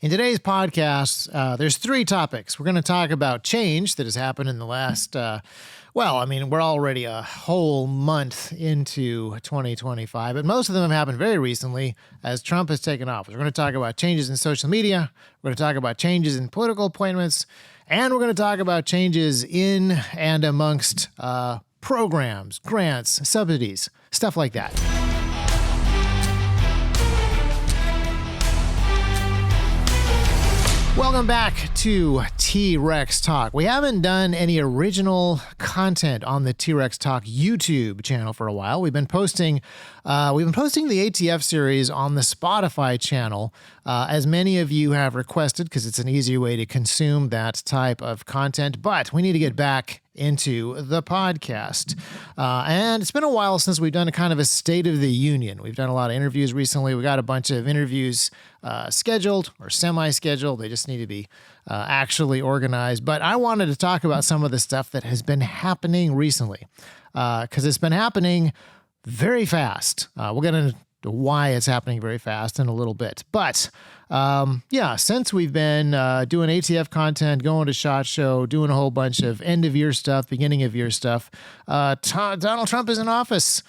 In today's podcast, there's three topics. We're going to talk about change that has happened in the last, we're already a whole month into 2025, but most of them have happened very recently as Trump has taken office. We're going to talk about changes in social media. We're going to talk about changes in political appointments, and we're going to talk about changes in and amongst programs, grants, subsidies, stuff like that. Welcome back to T-Rex Talk. We haven't done any original content on the T-Rex Talk YouTube channel for a while. We've been posting the ATF series on the Spotify channel, as many of you have requested, because it's an easier way to consume that type of content. But we need to get back into the podcast. And it's been a while since we've done a kind of a State of the Union. We've done a lot of interviews recently. We got a bunch of interviews scheduled or semi-scheduled. They just need to be actually organized. But I wanted to talk about some of the stuff that has been happening recently, because it's been happening very fast. We'll get into why it's happening very fast in a little bit. But since we've been doing ATF content, going to SHOT Show, doing a whole bunch of end-of-year stuff, beginning-of-year stuff, Donald Trump is in office.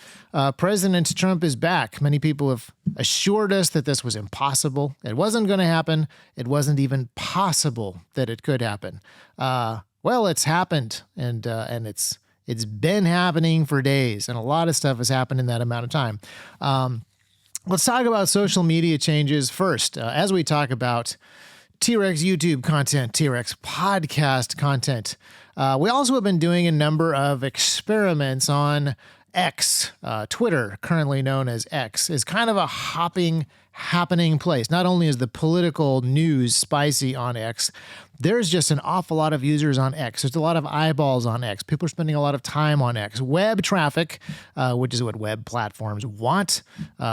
President Trump is back. Many people have assured us that this was impossible. It wasn't going to happen. It wasn't even possible that it could happen. Well, it's happened, and it's been happening for days, and a lot of stuff has happened in that amount of time. Let's talk about social media changes first. As we talk about T-Rex YouTube content, T-Rex podcast content, we also have been doing a number of experiments on X. Twitter, currently known as X, is kind of a happening place. Not only is the political news spicy on X, there's just an awful lot of users on X. There's a lot of eyeballs on X. People are spending a lot of time on X. Web traffic, which is what web platforms want,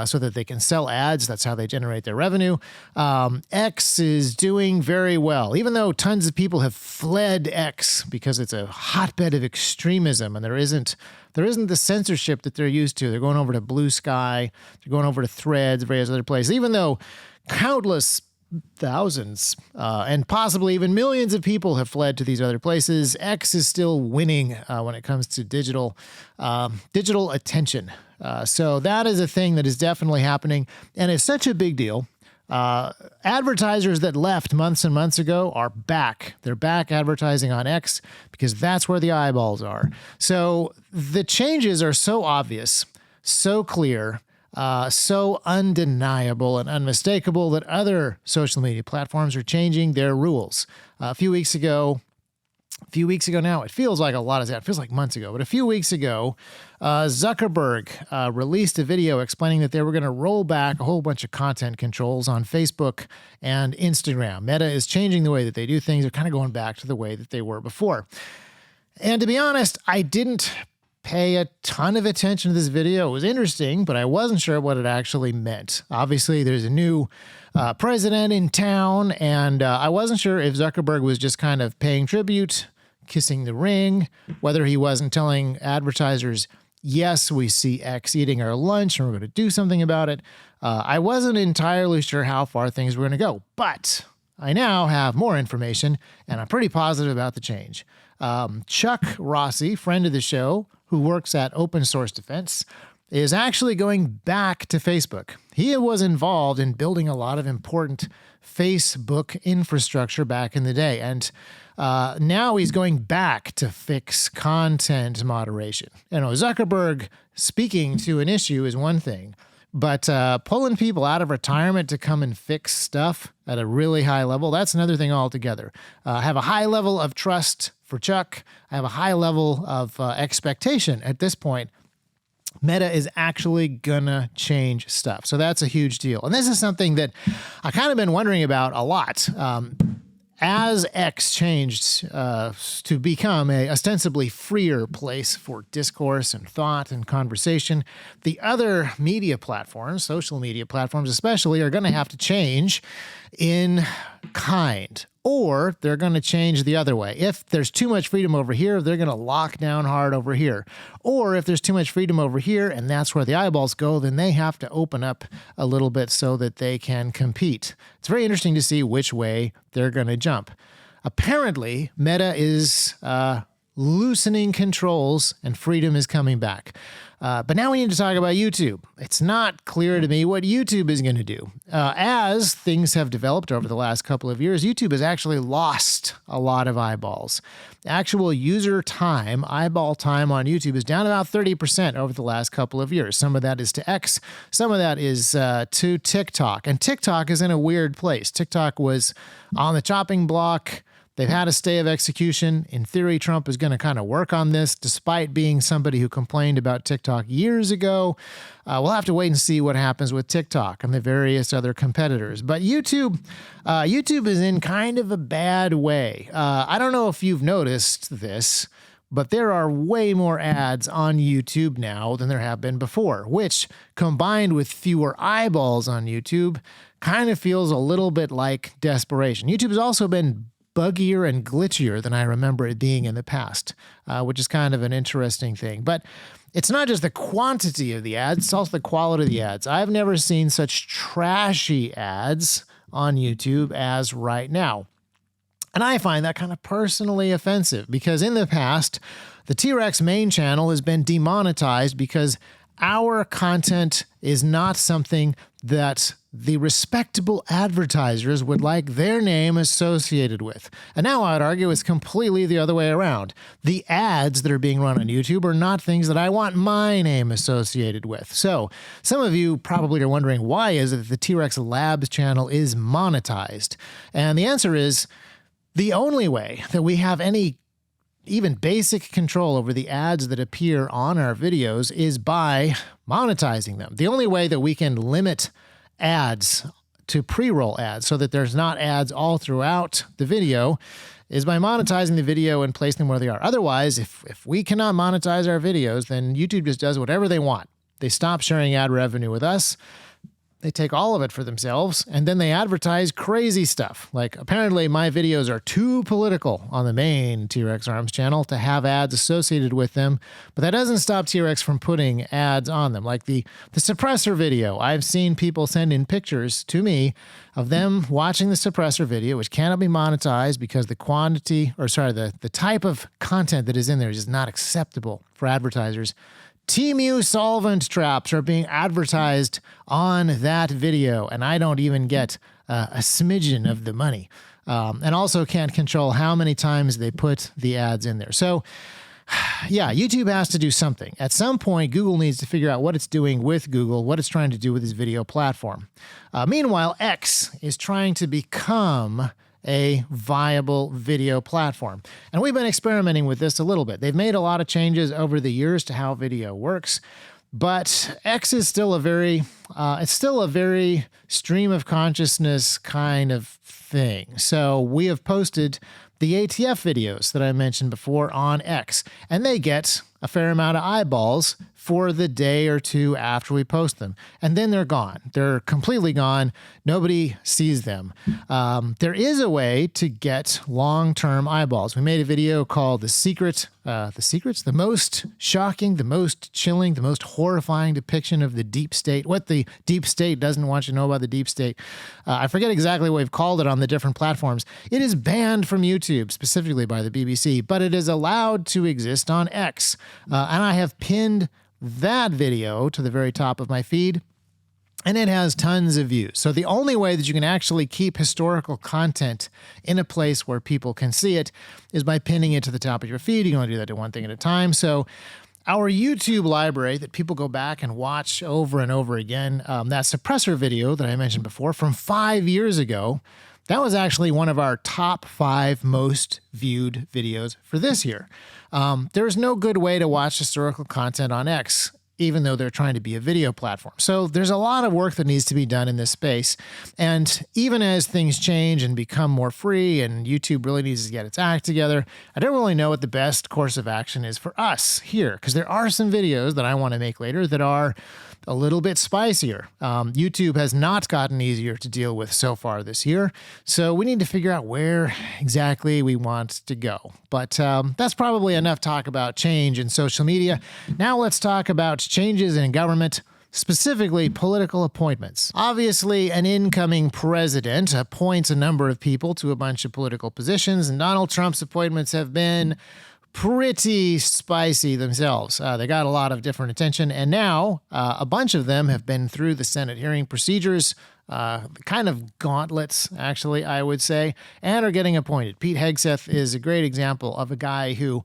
so that they can sell ads. That's how they generate their revenue. X is doing very well, even though tons of people have fled X because it's a hotbed of extremism, and there isn't the censorship that they're used to. They're going over to Blue Sky. They're going over to Threads, various other places. Even though countless thousands and possibly even millions of people have fled to these other places, X is still winning when it comes to digital attention. So that is a thing that is definitely happening, and it's such a big deal. Advertisers that left months and months ago are back. They're back advertising on X because that's where the eyeballs are. So the changes are so obvious, so clear, so undeniable and unmistakable that other social media platforms are changing their rules. A few weeks ago now, it feels like a lot of that. It feels like months ago, but a few weeks ago, Zuckerberg released a video explaining that they were going to roll back a whole bunch of content controls on Facebook and Instagram. Meta is changing the way that they do things. They're kind of going back to the way that they were before. And to be honest, I didn't pay a ton of attention to this video. It was interesting, but I wasn't sure what it actually meant. Obviously, there's a new president in town, and I wasn't sure if Zuckerberg was just kind of paying tribute, kissing the ring, whether he wasn't telling advertisers, yes, we see X eating our lunch and we're going to do something about it. I wasn't entirely sure how far things were going to go, but I now have more information, and I'm pretty positive about the change. Chuck Rossi, friend of the show, who works at Open Source Defense, is actually going back to Facebook. He was involved in building a lot of important Facebook infrastructure back in the day, and now he's going back to fix content moderation. You know, Zuckerberg speaking to an issue is one thing, but pulling people out of retirement to come and fix stuff at a really high level, that's another thing altogether. I have a high level of trust for Chuck. I have a high level of expectation at this point. Meta is actually gonna change stuff. So that's a huge deal. And this is something that I kind of been wondering about a lot. As X changed to become a ostensibly freer place for discourse and thought and conversation, the other media platforms, social media platforms especially, are going to have to change in kind. or they're going to change the other way. If there's too much freedom over here, they're going to lock down hard over here. Or if there's too much freedom over here and that's where the eyeballs go, then they have to open up a little bit so that they can compete. It's very interesting to see which way they're going to jump. Apparently, Meta is loosening controls and freedom is coming back. But now we need to talk about YouTube. It's not clear to me what YouTube is going to do. As things have developed over the last couple of years, YouTube has actually lost a lot of eyeballs. Actual user time, eyeball time on YouTube is down about 30% over the last couple of years. Some of that is to X, some of that is to TikTok. And TikTok is in a weird place. TikTok was on the chopping block. They've had a stay of execution. In theory, Trump is going to kind of work on this, despite being somebody who complained about TikTok years ago. We'll have to wait and see what happens with TikTok and the various other competitors. But YouTube is in kind of a bad way. I don't know if you've noticed this, but there are way more ads on YouTube now than there have been before, which, combined with fewer eyeballs on YouTube, kind of feels a little bit like desperation. YouTube has also been buggier and glitchier than I remember it being in the past, which is kind of an interesting thing. But it's not just the quantity of the ads, it's also the quality of the ads. I've never seen such trashy ads on YouTube as right now. And I find that kind of personally offensive because in the past, the T-Rex main channel has been demonetized because our content is not something that the respectable advertisers would like their name associated with. And now I would argue it's completely the other way around. The ads that are being run on YouTube are not things that I want my name associated with. So some of you probably are wondering, why is it that the T-Rex Labs channel is monetized? And the answer is, the only way that we have any even basic control over the ads that appear on our videos is by monetizing them. The only way that we can limit ads to pre-roll ads so that there's not ads all throughout the video is by monetizing the video and placing them where they are. Otherwise, if we cannot monetize our videos, then YouTube just does whatever they want. They stop sharing ad revenue with us. They take all of it for themselves, and then they advertise crazy stuff. Like, apparently my videos are too political on the main T-Rex Arms channel to have ads associated with them, but that doesn't stop T-Rex from putting ads on them. Like the suppressor video, I've seen people send in pictures to me of them watching the suppressor video, which cannot be monetized because the type of content that is in there is just not acceptable for advertisers. Temu solvent traps are being advertised on that video, and I don't even get a smidgen of the money. And also can't control how many times they put the ads in there. So, yeah, YouTube has to do something. At some point, Google needs to figure out what it's doing with Google, what it's trying to do with this video platform. Meanwhile, X is trying to become a viable video platform. And we've been experimenting with this a little bit. They've made a lot of changes over the years to how video works, but X is still a very stream of consciousness kind of thing. So we have posted the ATF videos that I mentioned before on X, and they get a fair amount of eyeballs for the day or two after we post them. And then they're gone. They're completely gone. Nobody sees them. There is a way to get long-term eyeballs. We made a video called The most shocking, the most chilling, the most horrifying depiction of the deep state. What the deep state doesn't want you to know about the deep state. I forget exactly what we've called it on the different platforms. It is banned from YouTube, specifically by the BBC, but it is allowed to exist on X. And I have pinned that video to the very top of my feed, and it has tons of views. So the only way that you can actually keep historical content in a place where people can see it is by pinning it to the top of your feed. You can only do that to one thing at a time. So our YouTube library that people go back and watch over and over again, that suppressor video that I mentioned before from 5 years ago, that was actually one of our top 5 most viewed videos for this year. There's no good way to watch historical content on X, even though they're trying to be a video platform. So there's a lot of work that needs to be done in this space. And even as things change and become more free and YouTube really needs to get its act together, I don't really know what the best course of action is for us here, because there are some videos that I want to make later that are a little bit spicier. YouTube has not gotten easier to deal with so far this year, so we need to figure out where exactly we want to go. But that's probably enough talk about change in social media. Now let's talk about changes in government, specifically political appointments. Obviously, an incoming president appoints a number of people to a bunch of political positions, and Donald Trump's appointments have been pretty spicy themselves. They got a lot of different attention, and now a bunch of them have been through the Senate hearing procedures, kind of gauntlets, actually, I would say, and are getting appointed. Pete Hegseth is a great example of a guy who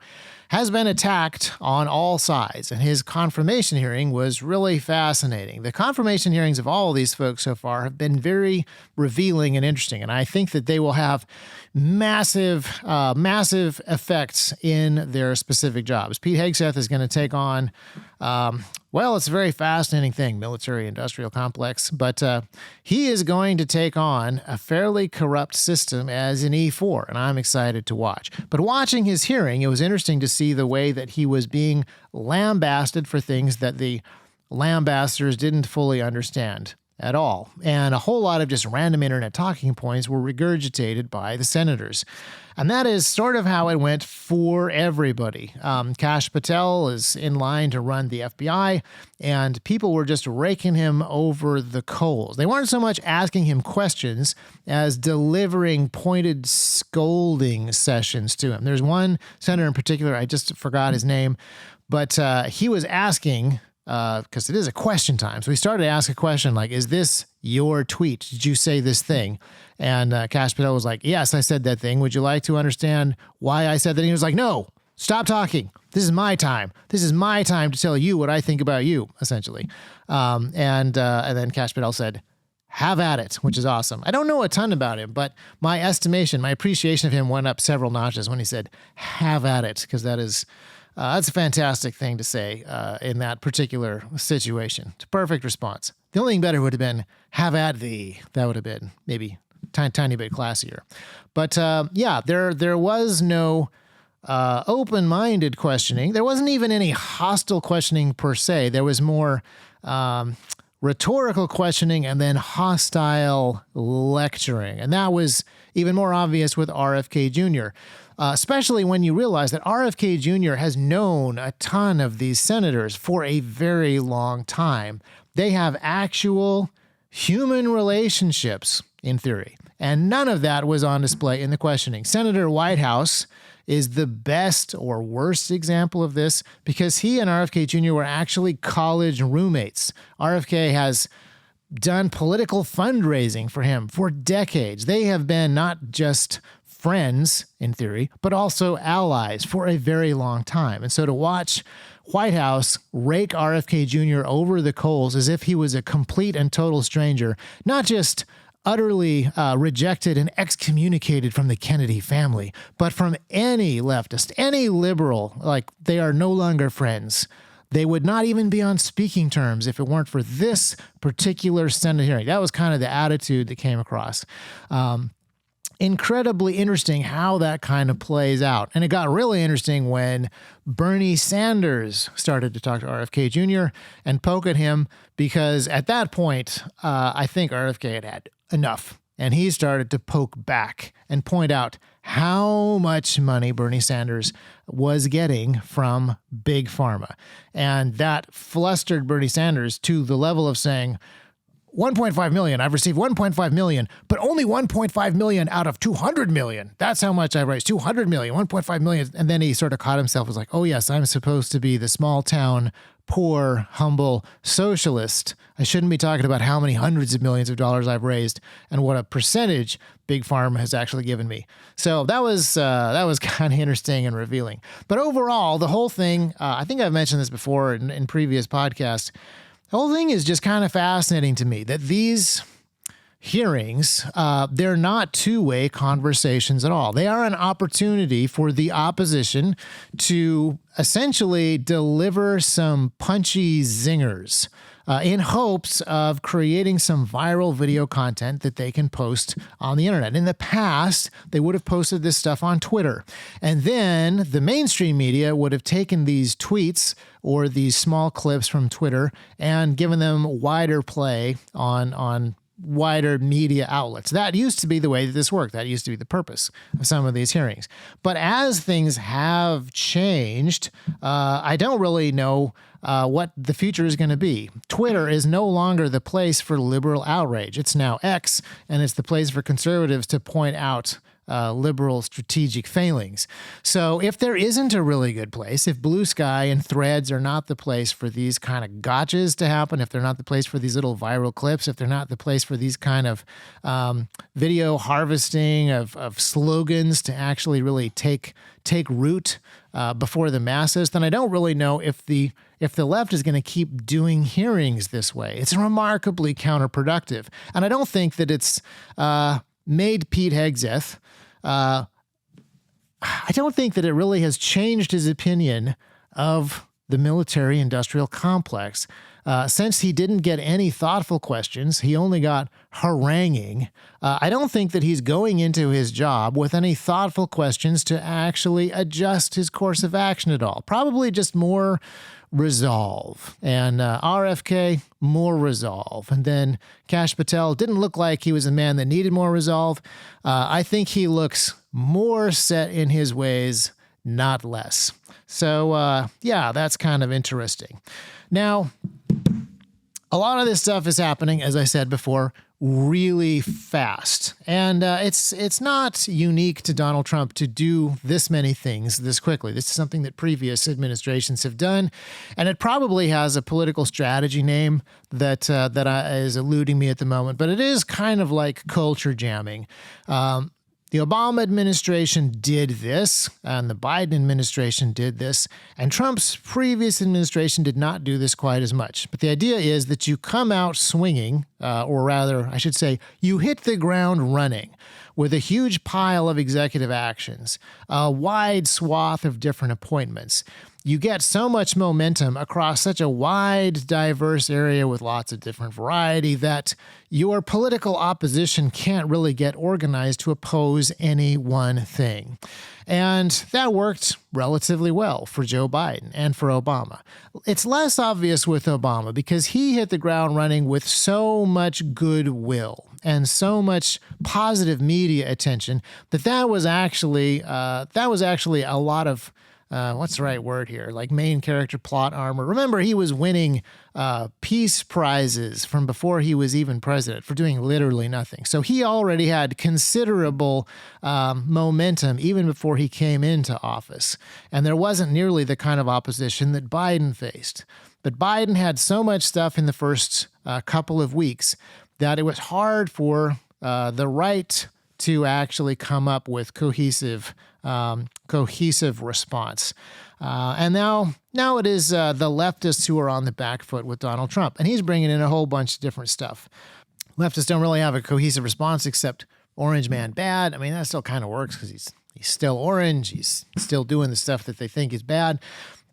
has been attacked on all sides, and his confirmation hearing was really fascinating. The confirmation hearings of all of these folks so far have been very revealing and interesting, and I think that they will have massive effects in their specific jobs. Pete Hegseth is going to take on, it's a very fascinating thing, military-industrial complex, but he is going to take on a fairly corrupt system as an E4, and I'm excited to watch. But watching his hearing, it was interesting to see the way that he was being lambasted for things that the lambasters didn't fully understand at all. And a whole lot of just random internet talking points were regurgitated by the senators. And that is sort of how it went for everybody. Kash Patel is in line to run the FBI, and people were just raking him over the coals. They weren't so much asking him questions as delivering pointed scolding sessions to him. There's one senator in particular, I just forgot his name, but he was asking, because it is a question time. So he started to ask a question like, is this your tweet? Did you say this thing? And Kash Patel was like, yes, I said that thing. Would you like to understand why I said that? And he was like, no, stop talking. This is my time. This is my time to tell you what I think about you, essentially. And then Kash Patel said, have at it, which is awesome. I don't know a ton about him, but my appreciation of him went up several notches when he said, have at it, because that's a fantastic thing to say in that particular situation. It's a perfect response. The only thing better would have been, have at thee. That would have been maybe tiny bit classier. But there was no open-minded questioning. There wasn't even any hostile questioning per se. There was more rhetorical questioning and then hostile lecturing. And that was even more obvious with RFK Jr., especially when you realize that RFK Jr. has known a ton of these senators for a very long time. They have actual human relationships, in theory, and none of that was on display in the questioning. Senator Whitehouse is the best or worst example of this because he and RFK Jr. were actually college roommates. RFK has done political fundraising for him for decades. They have been not just friends, in theory, but also allies for a very long time. And so to watch Whitehouse rake RFK Jr. over the coals as if he was a complete and total stranger, not just utterly rejected and excommunicated from the Kennedy family, but from any leftist, any liberal, like they are no longer friends. They would not even be on speaking terms if it weren't for this particular Senate hearing. That was kind of the attitude that came across. Incredibly interesting how that kind of plays out. And it got really interesting when Bernie Sanders started to talk to RFK Jr. and poke at him because at that point, I think RFK had enough. And he started to poke back and point out how much money Bernie Sanders was getting from Big Pharma. And that flustered Bernie Sanders to the level of saying, 1.5 million. I've received 1.5 million, but only 1.5 million out of 200 million. That's how much I've raised. 200 million, 1.5 million. And then he sort of caught himself, was like, oh yes, I'm supposed to be the small town, poor, humble socialist. I shouldn't be talking about how many hundreds of millions of dollars I've raised and what a percentage Big Pharma has actually given me. So that was kind of interesting and revealing. But overall, the whole thing, I think I've mentioned this before in previous podcasts, the whole thing is just kind of fascinating to me that these hearings, they're not two-way conversations at all. They are an opportunity for the opposition to essentially deliver some punchy zingers in hopes of creating some viral video content that they can post on the internet. In the past, they would have posted this stuff on Twitter. And then the mainstream media would have taken these tweets or these small clips from Twitter and given them wider play on wider media outlets. That used to be the way that this worked. That used to be the purpose of some of these hearings. But as things have changed, I don't really know what the future is going to be. Twitter is no longer the place for liberal outrage. It's now X, and it's the place for conservatives to point out liberal strategic failings. So if there isn't a really good place, if Blue Sky and Threads are not the place for these kind of gotchas to happen, if they're not the place for these little viral clips, if they're not the place for these kind of video harvesting of slogans to actually really take root before the masses, then I don't really know if the left is going to keep doing hearings this way. It's remarkably counterproductive. And I don't think that it's made Pete Hegseth, I don't think that it really has changed his opinion of the military-industrial complex. Since he didn't get any thoughtful questions, he only got haranguing. I don't think that he's going into his job with any thoughtful questions to actually adjust his course of action at all. Probably just more resolve. And RFK, more resolve. And then Kash Patel didn't look like he was a man that needed more resolve. I think he looks more set in his ways, not less. So, yeah, that's kind of interesting. Now, a lot of this stuff is happening, as I said before, really fast. And it's not unique to Donald Trump to do this many things this quickly. This is something that previous administrations have done. And it probably has a political strategy name that is eluding me at the moment. But it is kind of like culture jamming. The Obama administration did this, and the Biden administration did this, and Trump's previous administration did not do this quite as much. But the idea is that you come out swinging, or rather, I should say, you hit the ground running with a huge pile of executive actions, a wide swath of different appointments. You get so much momentum across such a wide, diverse area with lots of different variety that your political opposition can't really get organized to oppose any one thing. And that worked relatively well for Joe Biden and for Obama. It's less obvious with Obama because he hit the ground running with so much goodwill and so much positive media attention that was actually a lot of what's the right word here? Like main character plot armor. Remember, he was winning peace prizes from before he was even president for doing literally nothing. So he already had considerable momentum even before he came into office. And there wasn't nearly the kind of opposition that Biden faced. But Biden had so much stuff in the first couple of weeks that it was hard for the right to actually come up with cohesive response. And now it is the leftists who are on the back foot with Donald Trump. And he's bringing in a whole bunch of different stuff. Leftists don't really have a cohesive response except Orange Man bad. I mean, that still kind of works because he's still orange. He's still doing the stuff that they think is bad.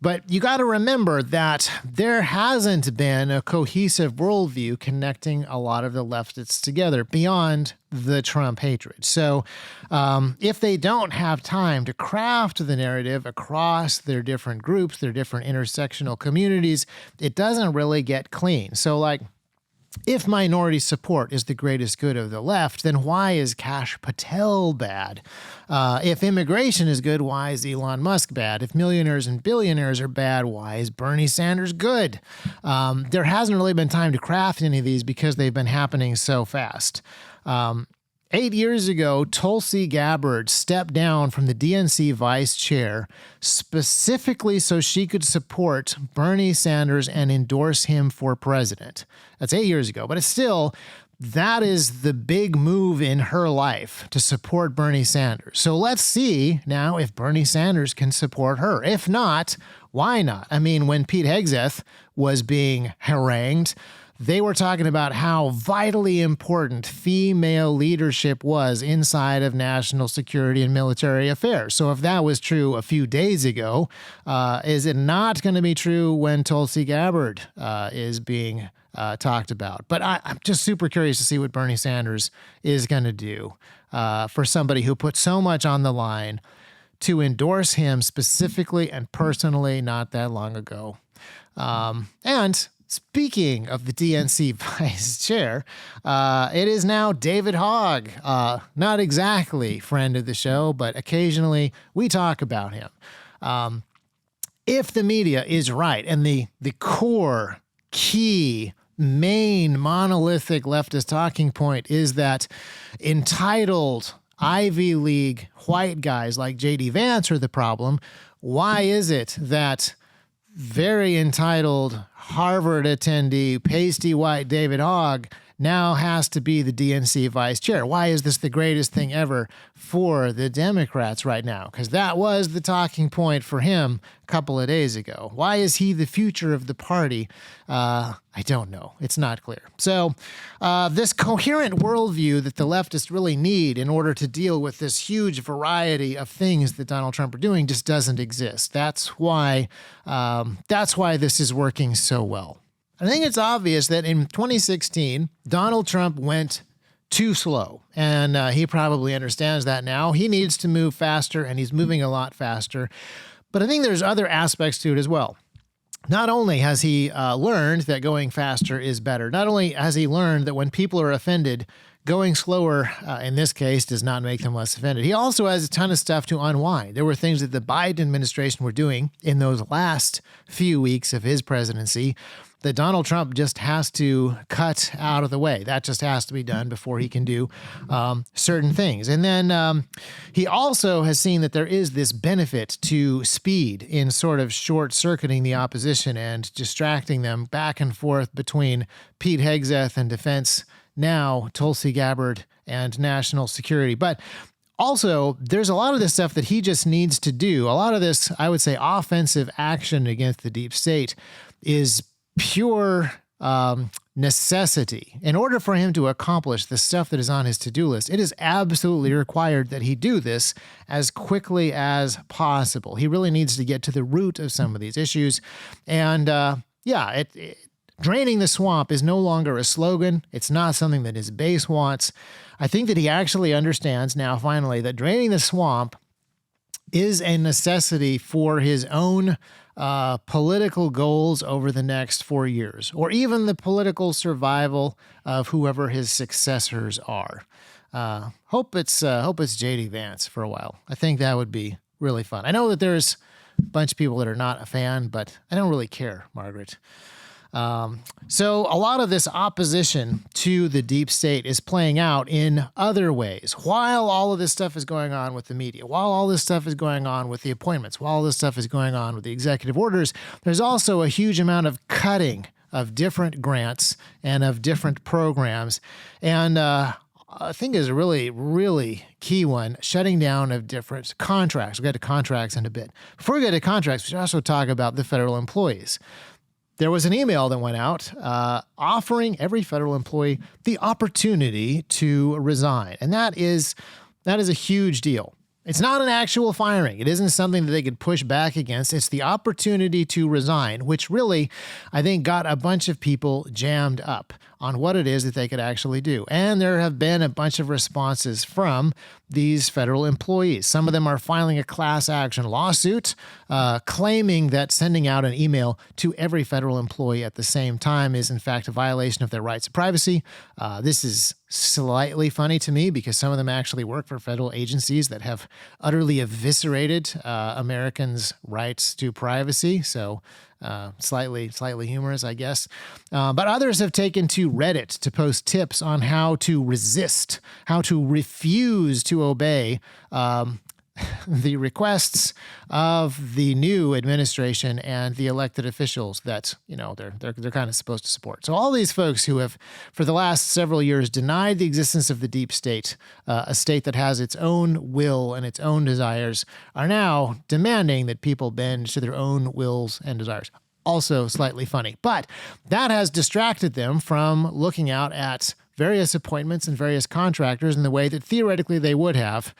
But you got to remember that there hasn't been a cohesive worldview connecting a lot of the leftists together beyond the Trump hatred. So if they don't have time to craft the narrative across their different groups, their different intersectional communities, it doesn't really get clean. So like, if minority support is the greatest good of the left, then why is Kash Patel bad? If immigration is good, why is Elon Musk bad? If millionaires and billionaires are bad, why is Bernie Sanders good? There hasn't really been time to craft any of these because they've been happening so fast. 8 years ago, Tulsi Gabbard stepped down from the DNC vice chair specifically so she could support Bernie Sanders and endorse him for president. That's 8 years ago, but it's still, that is the big move in her life, to support Bernie Sanders. So let's see now if Bernie Sanders can support her. If not, why not? I mean, when Pete Hegseth was being harangued, they were talking about how vitally important female leadership was inside of national security and military affairs. So if that was true a few days ago, is it not going to be true when Tulsi Gabbard is being talked about? But I'm just super curious to see what Bernie Sanders is going to do for somebody who put so much on the line to endorse him specifically and personally not that long ago. And speaking of the DNC vice chair, it is now David Hogg. Not exactly friend of the show, but occasionally we talk about him. If the media is right and the core, key, main monolithic leftist talking point is that entitled Ivy League white guys like J.D. Vance are the problem, why is it that very entitled Harvard attendee, pasty white David Hogg now has to be the DNC vice chair? Why is this the greatest thing ever for the Democrats right now? Because that was the talking point for him a couple of days ago. Why is he the future of the party? I don't know. It's not clear. So this coherent worldview that the leftists really need in order to deal with this huge variety of things that Donald Trump are doing just doesn't exist. That's why this is working so well. I think it's obvious that in 2016, Donald Trump went too slow, and he probably understands that now. He needs to move faster, and he's moving a lot faster. But I think there's other aspects to it as well. Not only has he learned that going faster is better, not only has he learned that when people are offended, going slower, in this case, does not make them less offended. He also has a ton of stuff to unwind. There were things that the Biden administration were doing in those last few weeks of his presidency that Donald Trump just has to cut out of the way. That just has to be done before he can do certain things. And then he also has seen that there is this benefit to speed in sort of short-circuiting the opposition and distracting them back and forth between Pete Hegseth and defense, now Tulsi Gabbard and national security. But also, there's a lot of this stuff that he just needs to do. A lot of this, I would say, offensive action against the deep state is pure necessity. In order for him to accomplish the stuff that is on his to-do list, it is absolutely required that he do this as quickly as possible. He really needs to get to the root of some of these issues. And draining the swamp is no longer a slogan. It's not something that his base wants. I think that he actually understands now, finally, that draining the swamp is a necessity for his own political goals over the next 4 years, or even the political survival of whoever his successors are. Hope it's J.D. Vance for a while. I think that would be really fun. I know that there's a bunch of people that are not a fan, but I don't really care, Margaret. So a lot of this opposition to the deep state is playing out in other ways. While all of this stuff is going on with the media, while all this stuff is going on with the appointments, while all this stuff is going on with the executive orders, there's also a huge amount of cutting of different grants and of different programs. And I think is a really, really key one, shutting down of different contracts. We'll get to contracts in a bit. Before we get to contracts, we should also talk about the federal employees. There was an email that went out offering every federal employee the opportunity to resign. And that is a huge deal. It's not an actual firing. It isn't something that they could push back against. It's the opportunity to resign, which really, I think, got a bunch of people jammed up on what it is that they could actually do. And there have been a bunch of responses from these federal employees. Some of them are filing a class action lawsuit claiming that sending out an email to every federal employee at the same time is, in fact, a violation of their rights of privacy. This is slightly funny to me because some of them actually work for federal agencies that have utterly eviscerated Americans' rights to privacy. So slightly humorous, I guess. But others have taken to Reddit to post tips on how to resist, how to refuse to obey the requests of the new administration and the elected officials that, they're kind of supposed to support. So all these folks who have, for the last several years, denied the existence of the deep state, a state that has its own will and its own desires, are now demanding that people bend to their own wills and desires. Also slightly funny. But that has distracted them from looking out at various appointments and various contractors in the way that theoretically they would have.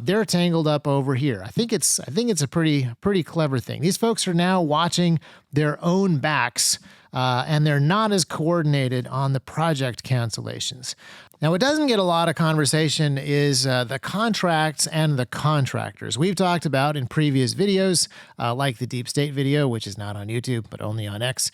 They're tangled up over here. I think it's a pretty clever thing. These folks are now watching their own backs, and they're not as coordinated on the project cancellations. Now, what doesn't get a lot of conversation is the contracts and the contractors. We've talked about in previous videos, like the Deep State video, which is not on YouTube, but only on X.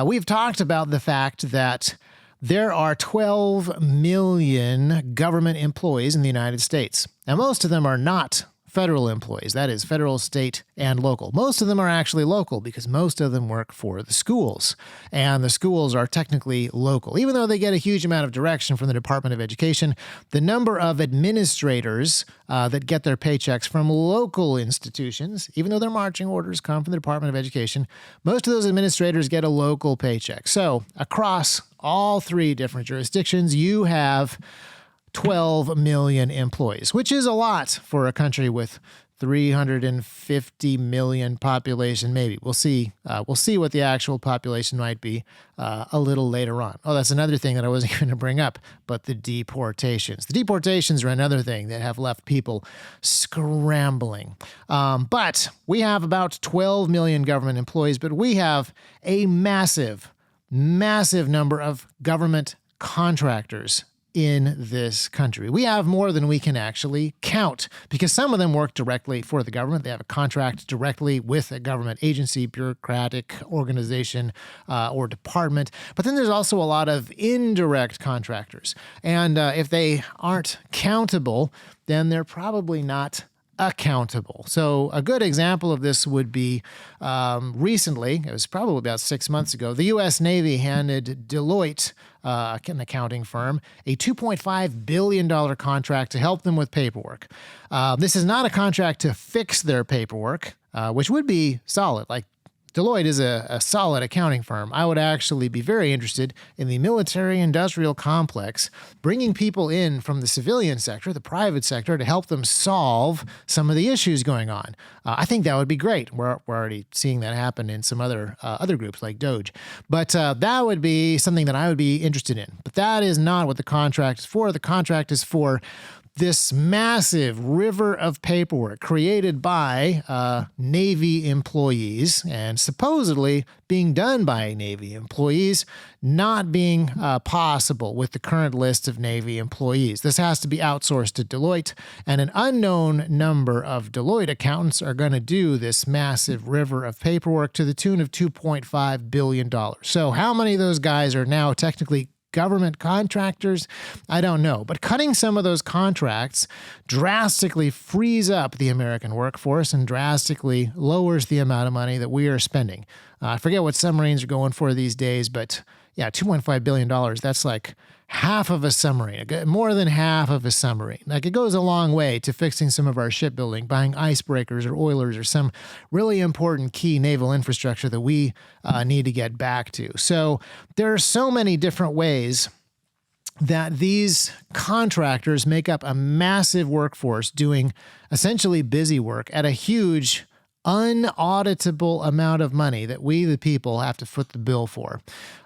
We've talked about the fact that there are 12 million government employees in the United States. Now, most of them are not federal employees. That is federal, state, and local. Most of them are actually local because most of them work for the schools. And the schools are technically local. Even though they get a huge amount of direction from the Department of Education, the number of administrators that get their paychecks from local institutions, even though their marching orders come from the Department of Education, most of those administrators get a local paycheck. So across all three different jurisdictions, you have 12 million employees, which is a lot for a country with 350 million population. Maybe we'll see what the actual population might be a little later on. Oh, that's another thing that I wasn't going to bring up, but the deportations. The deportations are another thing that have left people scrambling. But we have about 12 million government employees, but we have a massive number of government contractors in this country. We have more than we can actually count because some of them work directly for the government. They have a contract directly with a government agency, bureaucratic organization, or department. But then there's also a lot of indirect contractors. And if they aren't countable, then they're probably not accountable. So a good example of this would be recently, it was probably about 6 months ago, the U.S. Navy handed Deloitte, an accounting firm, a $2.5 billion contract to help them with paperwork. This is not a contract to fix their paperwork, which would be solid. Like Deloitte is a solid accounting firm. I would actually be very interested in the military-industrial complex, bringing people in from the civilian sector, the private sector, to help them solve some of the issues going on. I think that would be great. We're already seeing that happen in some other groups like Doge. But that would be something that I would be interested in. But that is not what the contract is for. The contract is for this massive river of paperwork created by Navy employees and supposedly being done by Navy employees, not being possible with the current list of Navy employees. This has to be outsourced to Deloitte, and an unknown number of Deloitte accountants are going to do this massive river of paperwork to the tune of $2.5 billion. So how many of those guys are now technically government contractors? I don't know. But cutting some of those contracts drastically frees up the American workforce and drastically lowers the amount of money that we are spending. I forget what submarines are going for these days, but yeah, $2.5 billion, that's like half of a submarine, more than half of a submarine. Like it goes a long way to fixing some of our shipbuilding, buying icebreakers or oilers or some really important key naval infrastructure that we need to get back to. So there are so many different ways that these contractors make up a massive workforce doing essentially busy work at a huge unauditable amount of money that we, the people, have to foot the bill for.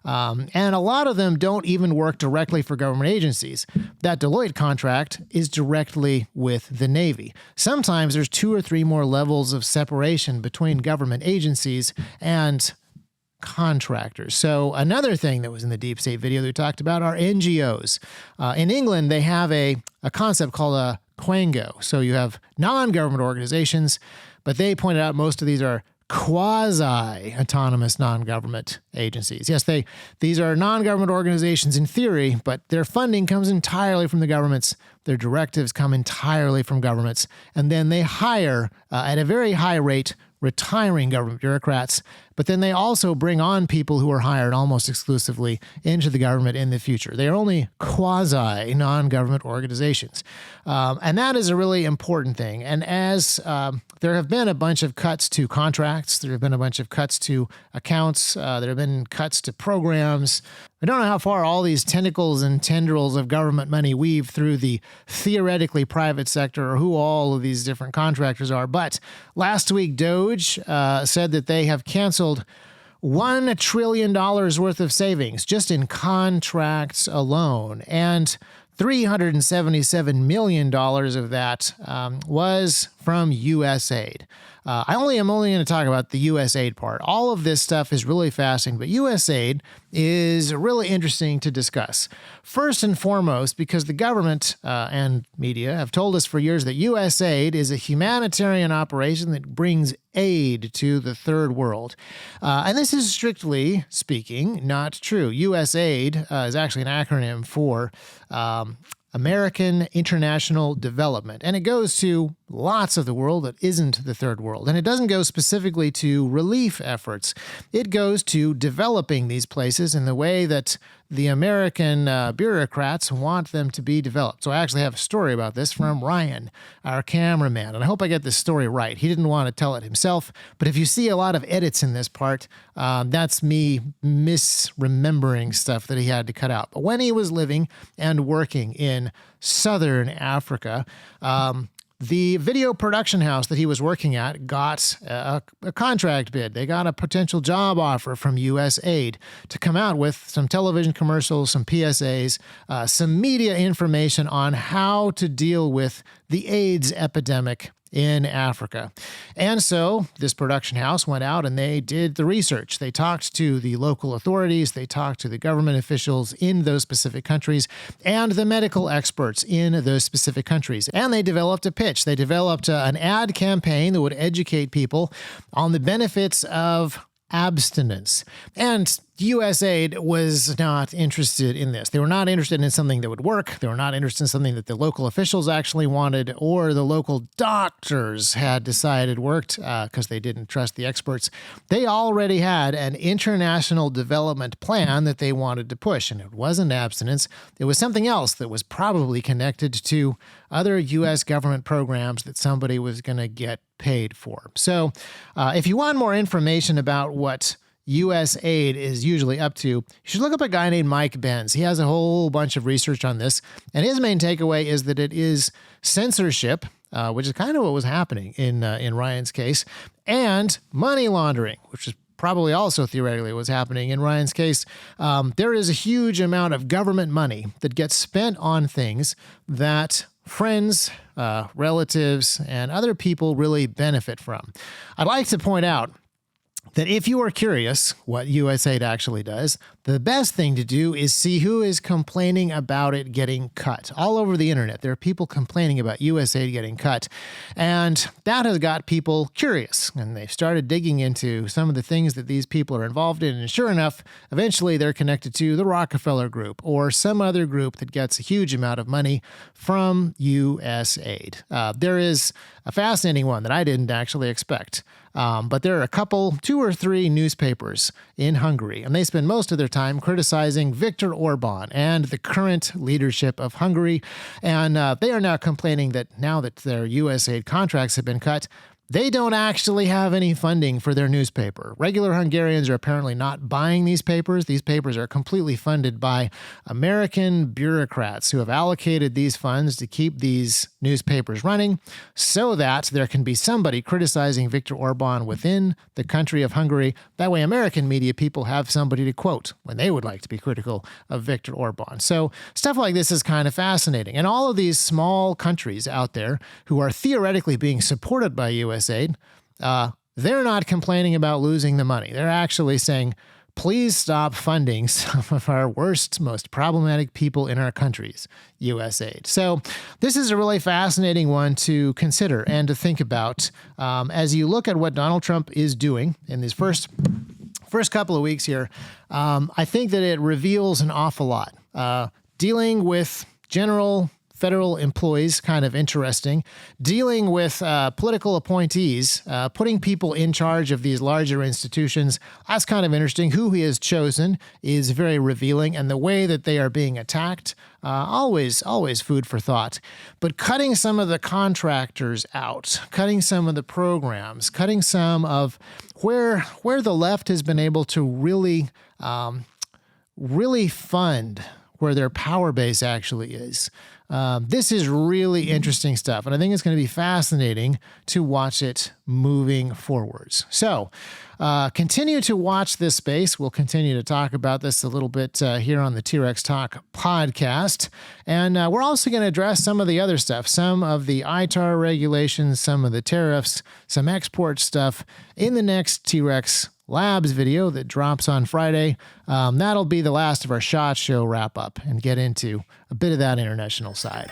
And a lot of them don't even work directly for government agencies. That Deloitte contract is directly with the Navy. Sometimes there's 2 or 3 more levels of separation between government agencies and contractors. So another thing that was in the Deep State video that we talked about are NGOs. In England, they have a concept called a quango. So you have non-government organizations, but they pointed out most of these are quasi-autonomous non-government agencies. Yes, these are non-government organizations in theory, but their funding comes entirely from the governments. Their directives come entirely from governments. And then they hire, at a very high rate, retiring government bureaucrats, but then they also bring on people who are hired almost exclusively into the government in the future. They are only quasi non-government organizations. And that is a really important thing. And as there have been a bunch of cuts to contracts, there have been a bunch of cuts to accounts, there have been cuts to programs. I don't know how far all these tentacles and tendrils of government money weave through the theoretically private sector or who all of these different contractors are. But last week, Doge said that they have canceled $1 trillion worth of savings just in contracts alone. And $377 million of that was from USAID. I'm only going to talk about the USAID part. All of this stuff is really fascinating, but USAID is really interesting to discuss. First and foremost, because the government and media have told us for years that USAID is a humanitarian operation that brings aid to the third world. And this is strictly speaking not true. USAID is actually an acronym for American International Development. And it goes to lots of the world that isn't the third world. And it doesn't go specifically to relief efforts. It goes to developing these places in the way that the American bureaucrats want them to be developed. So I actually have a story about this from Ryan, our cameraman. And I hope I get this story right. He didn't want to tell it himself. But if you see a lot of edits in this part, that's me misremembering stuff that he had to cut out. But when he was living and working in southern Africa, the video production house that he was working at got a contract bid. They got a potential job offer from USAID to come out with some television commercials, some PSAs, some media information on how to deal with the AIDS epidemic in Africa. And so this production house went out and they did the research. They talked to the local authorities, they talked to the government officials in those specific countries and the medical experts in those specific countries. And they developed a pitch. They developed an ad campaign that would educate people on the benefits of abstinence. And USAID was not interested in this. They were not interested in something that would work. They were not interested in something that the local officials actually wanted or the local doctors had decided worked because they didn't trust the experts. They already had an international development plan that they wanted to push, and it wasn't abstinence. It was something else that was probably connected to other U.S. government programs that somebody was going to get paid for. So if you want more information about what USAID is usually up to, you should look up a guy named Mike Benz. He has a whole bunch of research on this, and his main takeaway is that it is censorship, which is kind of what was happening in Ryan's case, and money laundering, which is probably also theoretically what's happening in Ryan's case. There is a huge amount of government money that gets spent on things that friends, relatives, and other people really benefit from. I'd like to point out that if you are curious what USAID actually does, the best thing to do is see who is complaining about it getting cut. All over the internet, there are people complaining about USAID getting cut, and that has got people curious, and they've started digging into some of the things that these people are involved in, and sure enough, eventually they're connected to the Rockefeller Group or some other group that gets a huge amount of money from USAID. There is a fascinating one that I didn't actually expect. But there are two or three newspapers in Hungary, and they spend most of their time criticizing Viktor Orban and the current leadership of Hungary. And they are now complaining that now that their USAID contracts have been cut, they don't actually have any funding for their newspaper. Regular Hungarians are apparently not buying these papers. These papers are completely funded by American bureaucrats who have allocated these funds to keep these newspapers running so that there can be somebody criticizing Viktor Orban within the country of Hungary. That way American media people have somebody to quote when they would like to be critical of Viktor Orban. So stuff like this is kind of fascinating. And all of these small countries out there who are theoretically being supported by USAID, they're not complaining about losing the money. They're actually saying, please stop funding some of our worst, most problematic people in our countries, USAID. So this is a really fascinating one to consider and to think about as you look at what Donald Trump is doing in these first couple of weeks here. I think that it reveals an awful lot. Dealing with general federal employees, kind of interesting. Dealing with political appointees, putting people in charge of these larger institutions, that's kind of interesting. Who he has chosen is very revealing, and the way that they are being attacked, always food for thought. But cutting some of the contractors out, cutting some of the programs, cutting some of where the left has been able to really fund where their power base actually is. This is really interesting stuff, and I think it's going to be fascinating to watch it moving forwards. So continue to watch this space. We'll continue to talk about this a little bit here on the T-Rex Talk podcast. And we're also going to address some of the other stuff, some of the ITAR regulations, some of the tariffs, some export stuff in the next T-Rex Labs video that drops on Friday. That'll be the last of our SHOT Show wrap up and get into a bit of that international side.